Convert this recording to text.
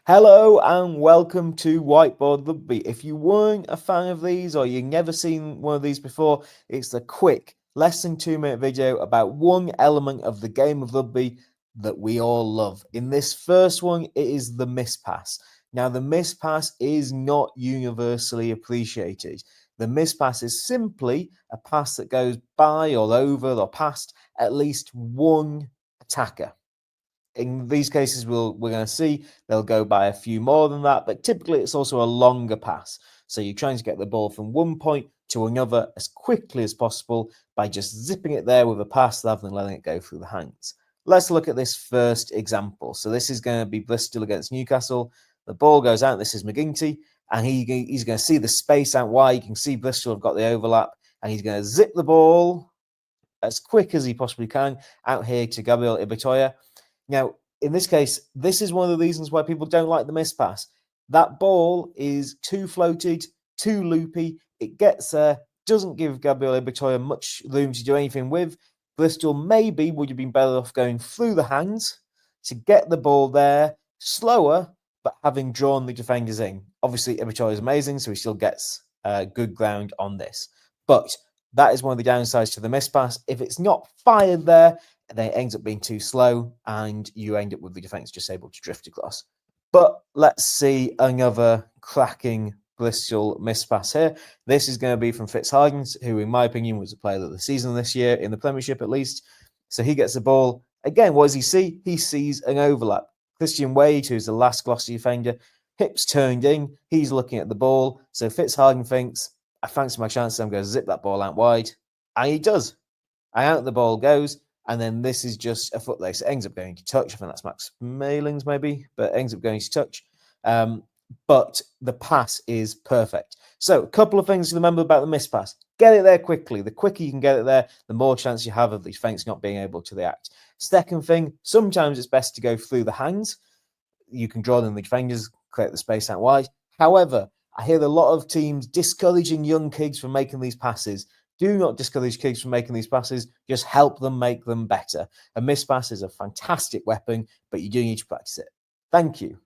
Hello and welcome to Whiteboard Rugby. If you weren't a fan of these or you've never seen one of these before, it's a quick, less than 2 minute video about one element of the game of rugby that we all love. In this first one, it is the miss pass. Now, the miss pass is not universally appreciated. The miss pass is simply a pass that goes by or over or past at least one attacker. In these cases, we're going to see they'll go by a few more than that, but typically it's also a longer pass. So you're trying to get the ball from one point to another as quickly as possible by just zipping it there with a pass rather than letting it go through the hands. Let's look at this first example. So this is going to be Bristol against Newcastle. The ball goes out. This is McGinty, and he's going to see the space out wide. You can see Bristol have got the overlap, and he's going to zip the ball as quick as he possibly can out here to Gabriel Ibitoya. Now, in this case, this is one of the reasons why people don't like the miss pass. That ball is too floated, too loopy. It gets there, doesn't give Gabriel Ibitoya much room to do anything with. Bristol maybe would have been better off going through the hands to get the ball there slower, but having drawn the defenders in. Obviously, Ibitoya is amazing, so he still gets good ground on this. But that is one of the downsides to the miss pass. If it's not fired there, then it ends up being too slow and you end up with the defence just able to drift across. But let's see another cracking Bristol miss pass here. This is going to be from Fitzhargens, who in my opinion was a player of the season this year, in the Premiership at least. So he gets the ball. Again, what does he see? He sees an overlap. Christian Wade, who's the last Gloucester defender, hips turned in. He's looking at the ball. So Fitzhargen thinks, I fancy my chances. I'm going to zip that ball out wide. And he does. And out the ball goes. And then this is just a foot race. It ends up going to touch. I think that's Max Malins maybe, but ends up going to touch. But the pass is perfect. So a couple of things to remember about the miss pass. Get it there quickly. The quicker you can get it there, the more chance you have of the defence not being able to react. Second thing, sometimes it's best to go through the hands. You can draw in the defenders, create the space out wide. However, I hear a lot of teams discouraging young kids from making these passes. Do not discourage kids from making these passes. Just help them make them better. A miss pass is a fantastic weapon, but you do need to practice it. Thank you.